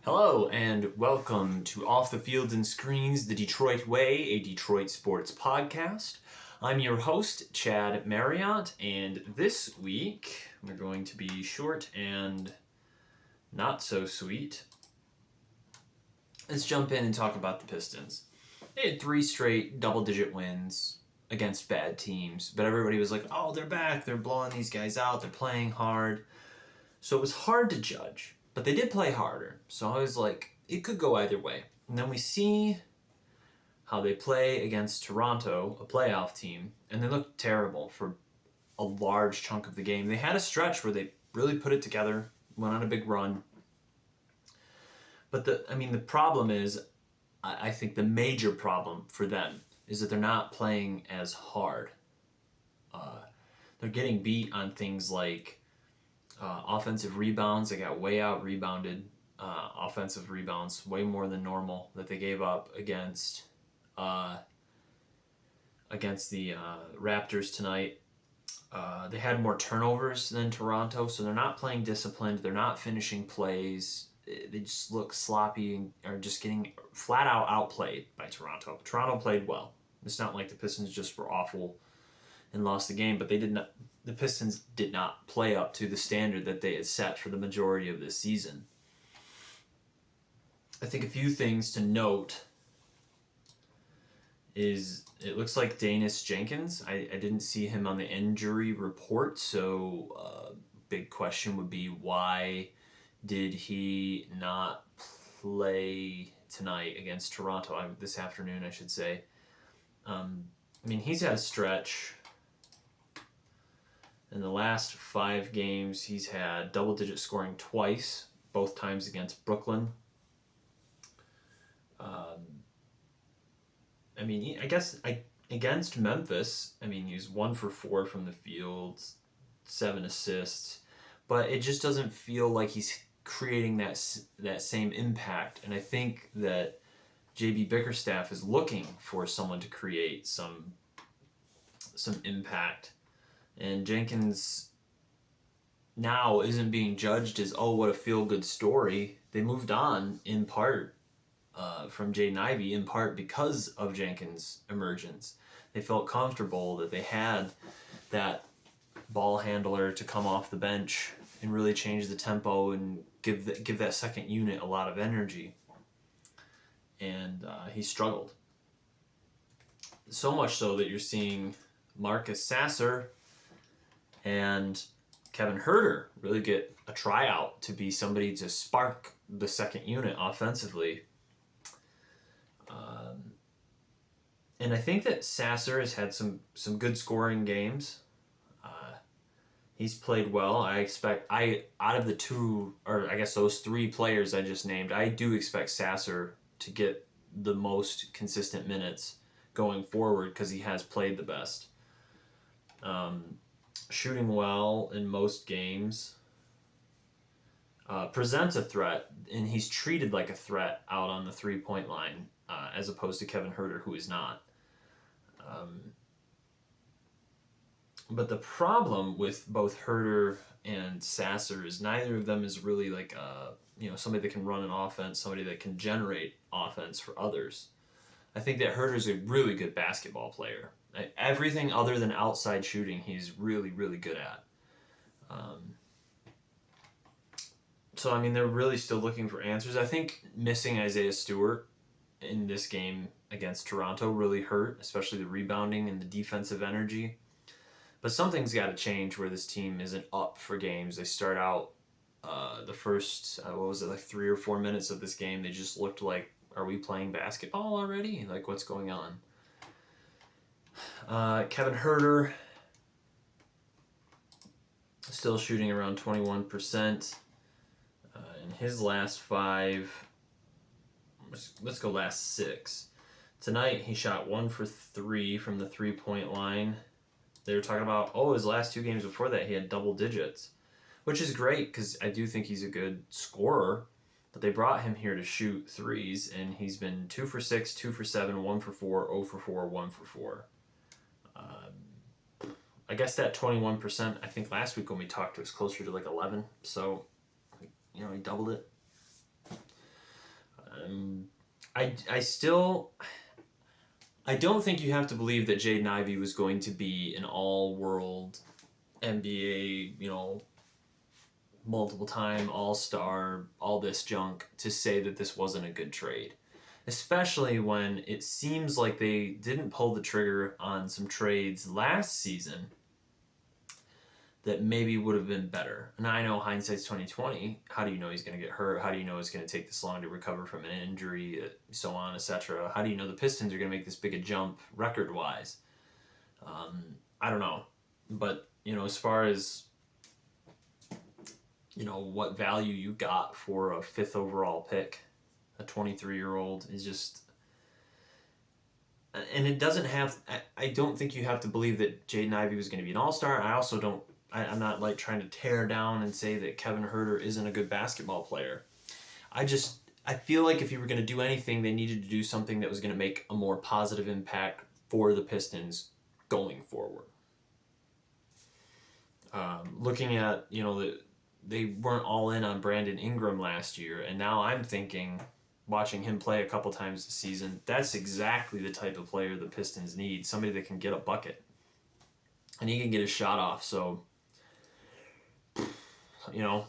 Hello and welcome to Off the Fields and Screens, the Detroit Way, a Detroit sports podcast. I'm your host, Chad Marriott, and this week we're going to be short and not so sweet. Let's jump in and talk about the Pistons. They had 3 straight double-digit wins against bad teams, but everybody was like, oh, they're back, they're blowing these guys out, they're playing hard. So it was hard to judge. But they did play harder, so I was like, it could go either way. And then we see how they play against Toronto, a playoff team, and they looked terrible for a large chunk of the game. They had a stretch where they really put it together, went on a big run. But the problem is, I think the major problem for them is that they're not playing as hard. They're getting beat on things like offensive rebounds. They got way out rebounded. Offensive rebounds, way more than normal, that they gave up against the Raptors tonight. They had more turnovers than Toronto, so they're not playing disciplined. They're not finishing plays. They just look sloppy and are just getting flat out outplayed by Toronto. Toronto played well. It's not like the Pistons just were awful and lost the game, but they did not. The Pistons did not play up to the standard that they had set for the majority of this season. I think a few things to note is it looks like Danis Jenkins. I didn't see him on the injury report, so big question would be why did he not play tonight against Toronto? This afternoon, I should say. He's had a stretch. In the last 5 games, he's had double-digit scoring twice, both times against Brooklyn. Against Memphis, he was 1 for 4 from the field, 7 assists, but it just doesn't feel like he's creating that same impact. And I think that JB Bickerstaff is looking for someone to create some impact. And Jenkins now isn't being judged as, oh, what a feel-good story. They moved on in part from Jaden Ivey, in part because of Jenkins' emergence. They felt comfortable that they had that ball handler to come off the bench and really change the tempo and give that second unit a lot of energy. And he struggled. So much so that you're seeing Marcus Sasser and Kevin Huerter really get a tryout to be somebody to spark the second unit offensively. And I think that Sasser has had some good scoring games. He's played well. Out of the two, or I guess those 3 players I just named, I do expect Sasser to get the most consistent minutes going forward because he has played the best. Shooting well in most games, presents a threat, and he's treated like a threat out on the 3-point line, as opposed to Kevin Huerter, who is not. But the problem with both Huerter and Sasser is neither of them is really like somebody that can run an offense, somebody that can generate offense for others. I think that Huerter's a really good basketball player. Everything other than outside shooting, he's really, really good at. So they're really still looking for answers. I think missing Isaiah Stewart in this game against Toronto really hurt, especially the rebounding and the defensive energy. But something's got to change where this team isn't up for games. They start out the first, 3 or 4 minutes of this game, they just looked like, are we playing basketball already? Like, what's going on? Kevin Huerter still shooting around 21%. In his last 5, let's go last 6. Tonight he shot 1 for 3 from the 3-point line. They were talking about, his last 2 games before that he had double digits, which is great because I do think he's a good scorer. But they brought him here to shoot threes, and he's been 2 for 6, 2 for 7, 1 for 4, 0 for 4, 1 for 4. I guess that 21%, I think last week when we talked, it was closer to like 11. So, he doubled it. I don't think you have to believe that Jaden Ivey was going to be an all-world NBA, multiple time all-star, all this junk to say that this wasn't a good trade. Especially when it seems like they didn't pull the trigger on some trades last season that maybe would have been better. And I know hindsight's 2020. How do you know he's going to get hurt? How do you know it's going to take this long to recover from an injury, so on, etc.? How do you know the Pistons are going to make this big a jump record-wise? I don't know. But, as far as, what value you got for a 5th overall pick, a 23-year-old is just... And it doesn't have... I don't think you have to believe that Jaden Ivey was going to be an all-star. I also don't... I'm not like trying to tear down and say that Kevin Huerter isn't a good basketball player. I feel like if you were going to do anything, they needed to do something that was going to make a more positive impact for the Pistons going forward. Looking at, they weren't all in on Brandon Ingram last year, and now I'm thinking, watching him play a couple times this season, that's exactly the type of player the Pistons need, somebody that can get a bucket. And he can get his shot off, so...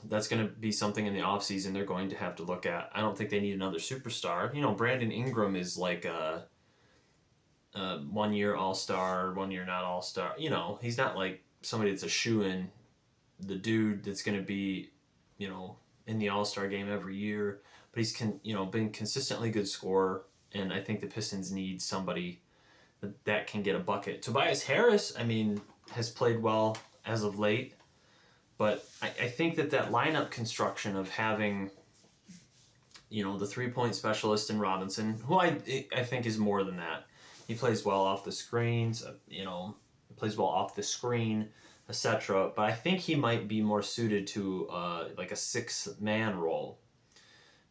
that's going to be something in the offseason they're going to have to look at. I don't think they need another superstar. Brandon Ingram is like a 1 year all-star, 1 year not all-star. He's not like somebody that's a shoo-in, the dude that's going to be, in the all-star game every year. But he's been consistently good scorer, and I think the Pistons need somebody that can get a bucket. Tobias Harris, has played well as of late. But I think that lineup construction of having, the 3-point specialist in Robinson, who I think is more than that. He plays well off the screens, plays well off the screen, etc. But I think he might be more suited to like a 6-man role.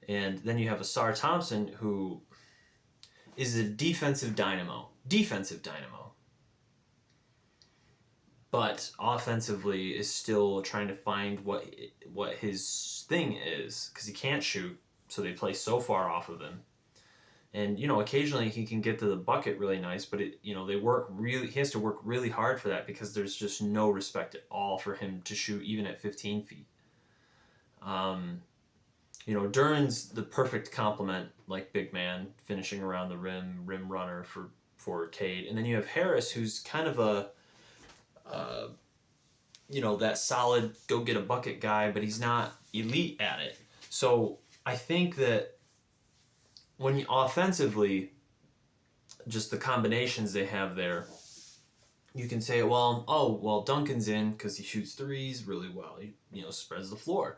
And then you have Asar Thompson, who is a defensive dynamo. But offensively is still trying to find what his thing is, because he can't shoot, so they play so far off of him. And occasionally he can get to the bucket really nice, but he has to work really hard for that, because there's just no respect at all for him to shoot even at 15 feet. Duran's the perfect complement, like big man, finishing around the rim runner for Cade, and then you have Harris, who's kind of a that solid go get a bucket guy, but he's not elite at it. So I think that when you offensively, just the combinations they have there, you can say, well, Duncan's in because he shoots threes really well. He spreads the floor.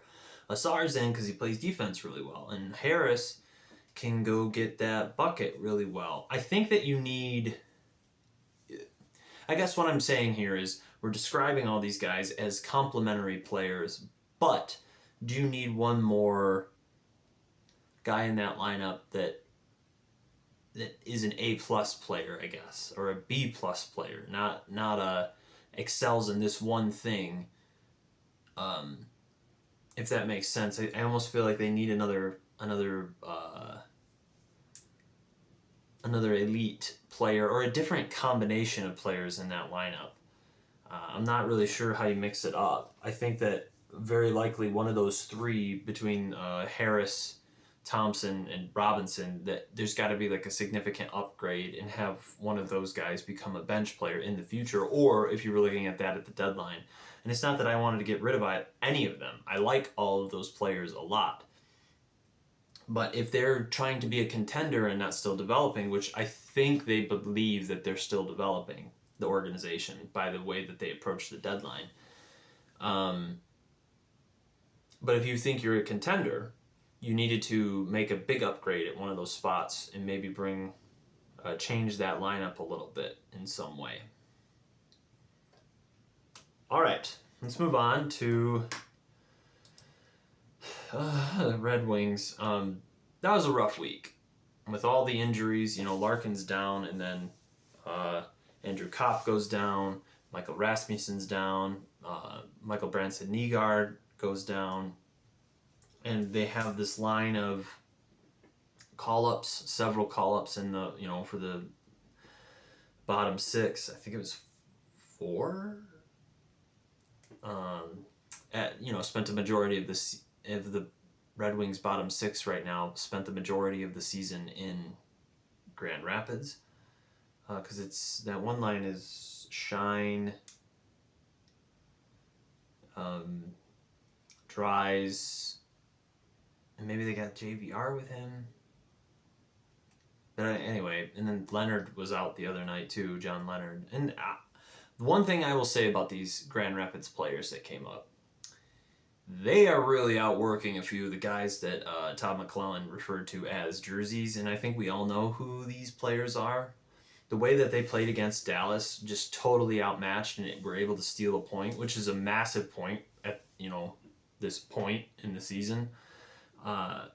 Asar's in because he plays defense really well, and Harris can go get that bucket really well. I think that you need... I guess what I'm saying here is we're describing all these guys as complementary players, but do you need one more guy in that lineup that is an A-plus player, I guess, or a B-plus player, not a excels in this one thing, if that makes sense. I almost feel like they need another elite player, or a different combination of players in that lineup. I'm not really sure how you mix it up. I think that very likely one of those three, between Harris, Thompson, and Robinson, that there's got to be like a significant upgrade and have one of those guys become a bench player in the future, or if you were looking at that at the deadline. And it's not that I wanted to get rid of any of them. I like all of those players a lot. But if they're trying to be a contender and not still developing, which I think they believe that they're still developing, the organization, by the way that they approach the deadline. But if you think you're a contender, you needed to make a big upgrade at one of those spots and maybe change that lineup a little bit in some way. All right, let's move on to the Red Wings. That was a rough week with all the injuries. Larkin's down, and then Andrew Kopp goes down. Michael Rasmussen's down. Michael Branson-Nygaard goes down. And they have this line of call-ups, several call-ups in the, for the bottom six. I think it was four. Spent a majority of the Red Wings bottom six right now. Spent the majority of the season in Grand Rapids, because it's that one line is Shine, Dries, and maybe they got JVR with him. But anyway, and then Leonard was out the other night too, John Leonard. And one thing I will say about these Grand Rapids players that came up, they are really outworking a few of the guys that Todd McClellan referred to as jerseys, and I think we all know who these players are. The way that they played against Dallas, just totally outmatched, and were able to steal a point, which is a massive point at this point in the season. I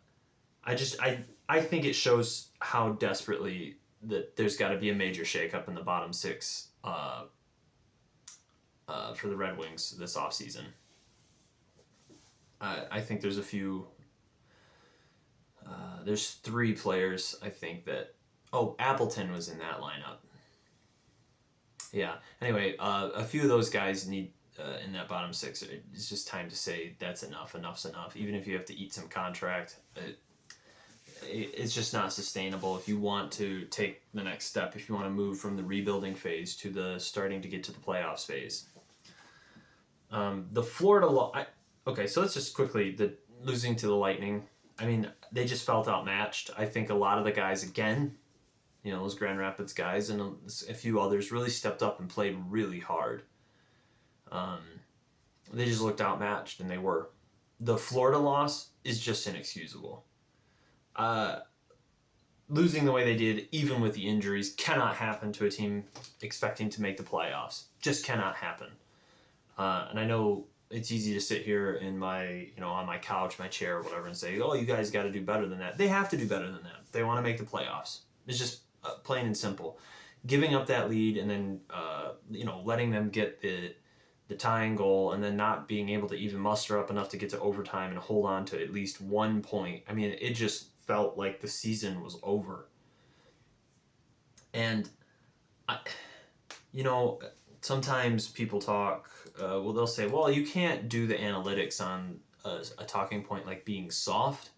think it shows how desperately that there's got to be a major shakeup in the bottom six for the Red Wings this offseason. I think there's a few. There's three players I think that. Oh, Appleton was in that lineup. Yeah. Anyway, a few of those guys need in that bottom six. It's just time to say that's enough. Enough's enough. Even if you have to eat some contract, it's just not sustainable. If you want to take the next step, if you want to move from the rebuilding phase to the starting to get to the playoffs phase. The Florida. Okay, so let's just quickly, the losing to the Lightning. I mean, they just felt outmatched. I think a lot of the guys, again, those Grand Rapids guys and a few others really stepped up and played really hard. They just looked outmatched, and they were. The Florida loss is just inexcusable. Losing the way they did, even with the injuries, cannot happen to a team expecting to make the playoffs. Just cannot happen. And I know it's easy to sit here in my, on my couch, my chair, or whatever, and say, oh, you guys got to do better than that. They have to do better than that. They want to make the playoffs. It's just plain and simple. Giving up that lead and then, letting them get the tying goal and then not being able to even muster up enough to get to overtime and hold on to at least 1 point. I mean, it just felt like the season was over. And, sometimes people talk, they'll say, well, you can't do the analytics on a talking point like being soft.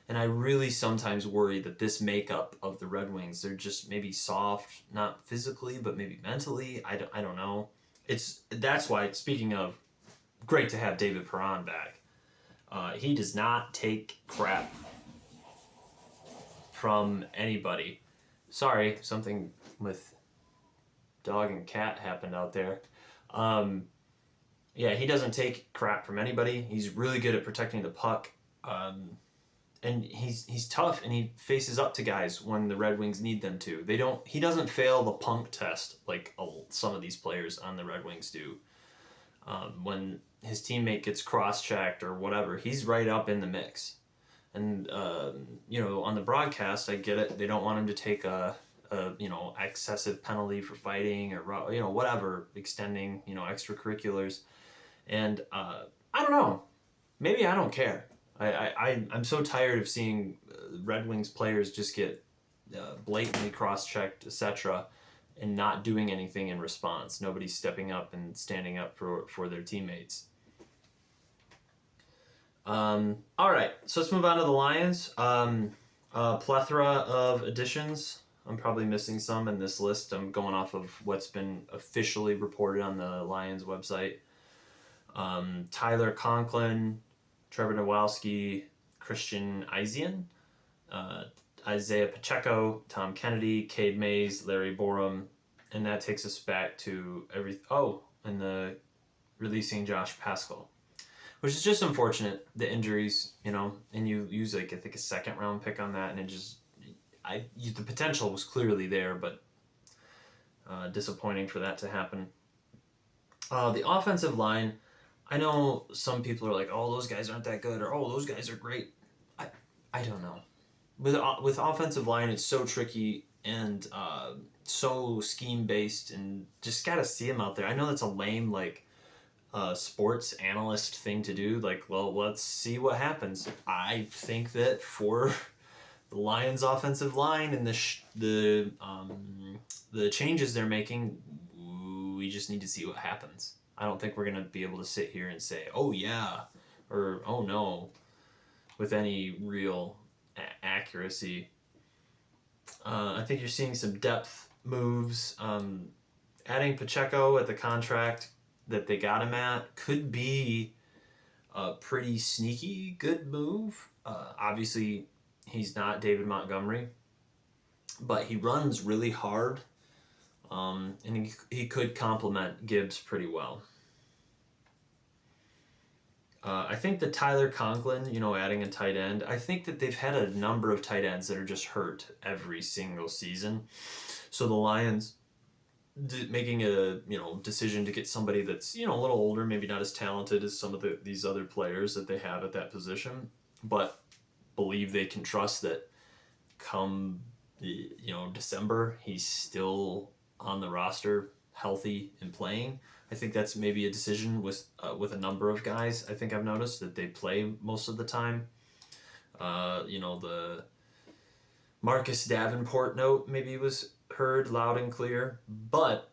And I really sometimes worry that this makeup of the Red Wings, they're just maybe soft, not physically, but maybe mentally. I don't know. That's why, speaking of, great to have David Perron back. He does not take crap from anybody. Sorry, something with dog and cat happened out there. He doesn't take crap from anybody. He's really good at protecting the puck. And he's tough, and he faces up to guys when the Red Wings need them to. He doesn't fail the punk test like some of these players on the Red Wings do. When his teammate gets cross-checked or whatever, he's right up in the mix. And on the broadcast, I get it. They don't want him to take a excessive penalty for fighting or whatever, extending extracurriculars. And I don't know. Maybe I don't care. I'm so tired of seeing Red Wings players just get blatantly cross-checked, etc., and not doing anything in response. Nobody's stepping up and standing up for their teammates. All right, so let's move on to the Lions. A plethora of additions. I'm probably missing some in this list. I'm going off of what's been officially reported on the Lions website. Tyler Conklin, Trevor Nowalski, Christian Isian, Isaiah Pacheco, Tom Kennedy, Cade Mays, Larry Borum, and that takes us back to and the releasing Josh Pascal, which is just unfortunate. The injuries, and you use I think a second round pick on that, and it just, the potential was clearly there, but disappointing for that to happen. The offensive line. I know some people are like, oh, those guys aren't that good, or oh, those guys are great. I don't know. With offensive line, it's so tricky and so scheme-based, and just got to see them out there. I know that's a lame, sports analyst thing to do. Well, let's see what happens. I think that for the Lions' offensive line and the changes they're making, we just need to see what happens. I don't think we're going to be able to sit here and say, oh yeah, or oh no, with any real accuracy. I think you're seeing some depth moves. Adding Pacheco at the contract that they got him at could be a pretty sneaky good move. Obviously, he's not David Montgomery, but he runs really hard, and he could complement Gibbs pretty well. I think that Tyler Conklin, adding a tight end, I think that they've had a number of tight ends that are just hurt every single season. So the Lions making a decision to get somebody that's a little older, maybe not as talented as some of these other players that they have at that position, but believe they can trust that come December he's still on the roster, healthy and playing. I think that's maybe a decision with a number of guys. I think I've noticed that they play most of the time. The Marcus Davenport note maybe was heard loud and clear, but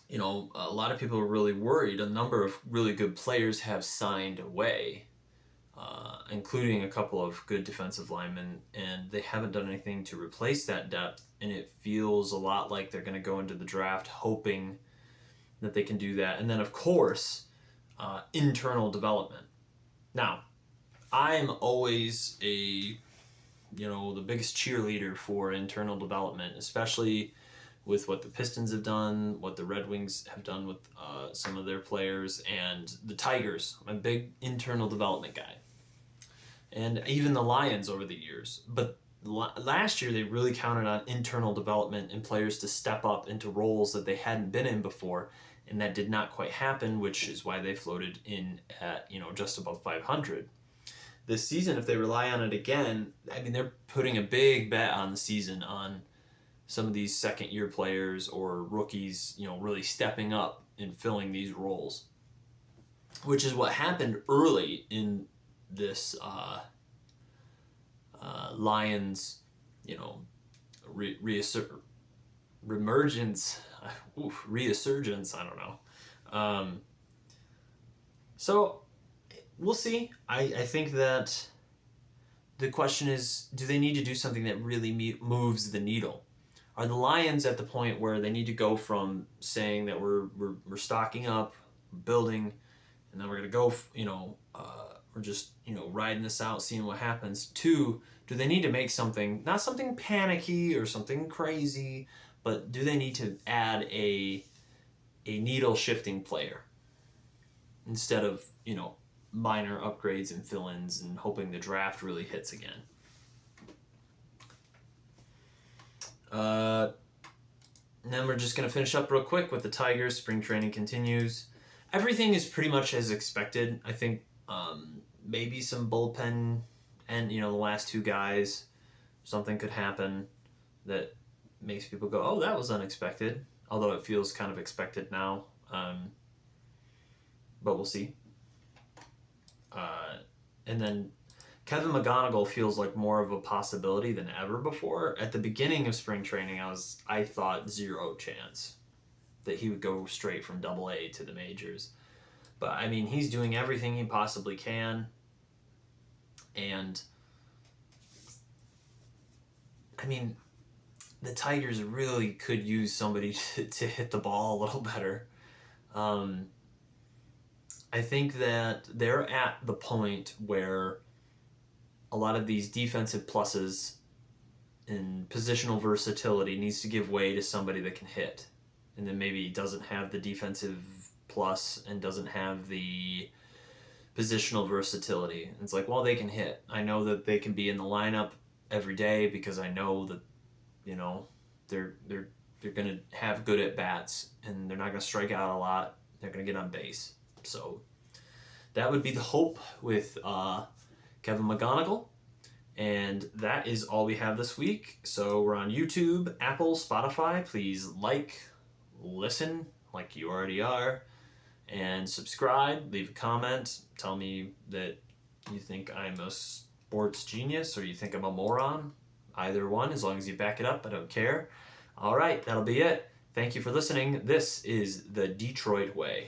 a lot of people are really worried. A number of really good players have signed away, including a couple of good defensive linemen, and they haven't done anything to replace that depth, and it feels a lot like they're going to go into the draft hoping that they can do that. And then, of course, internal development. Now, I'm always the biggest cheerleader for internal development, especially with what the Pistons have done, what the Red Wings have done with some of their players, and the Tigers. I'm a big internal development guy. And even the Lions over the years. But last year, they really counted on internal development and players to step up into roles that they hadn't been in before, and that did not quite happen, which is why they floated in at just above 500. This season, if they rely on it again, they're putting a big bet on the season on some of these second-year players or rookies, really stepping up and filling these roles, which is what happened early in this Lions, resurgence. I don't know. So we'll see. I think that the question is, do they need to do something that really moves the needle? Are the Lions at the point where they need to go from saying that we're stocking up, building, and then we're going to go, we're just, riding this out, seeing what happens, to, do they need to make something, not something panicky or something crazy, but do they need to add a needle-shifting player instead of, minor upgrades and fill-ins and hoping the draft really hits again? And then we're just going to finish up real quick with the Tigers. Spring training continues. Everything is pretty much as expected. I think maybe some bullpen and, the last two guys, something could happen that makes people go, oh, that was unexpected. Although it feels kind of expected now. But we'll see. And then Kevin McGonigal feels like more of a possibility than ever before. At the beginning of spring training, I thought 0 chance that he would go straight from AA to the majors. But, he's doing everything he possibly can. And, the Tigers really could use somebody to hit the ball a little better. I think that they're at the point where a lot of these defensive pluses and positional versatility needs to give way to somebody that can hit. And then maybe doesn't have the defensive plus and doesn't have the positional versatility. And it's like, well, they can hit. I know that they can be in the lineup every day because I know that, they're going to have good at bats and they're not going to strike out a lot. They're going to get on base. So that would be the hope with Kevin McGonigal. And that is all we have this week. So we're on YouTube, Apple, Spotify. Please listen like you already are, and subscribe, leave a comment, tell me that you think I'm a sports genius or you think I'm a moron. Either one, as long as you back it up, I don't care. All right, that'll be it. Thank you for listening. This is the Detroit Way.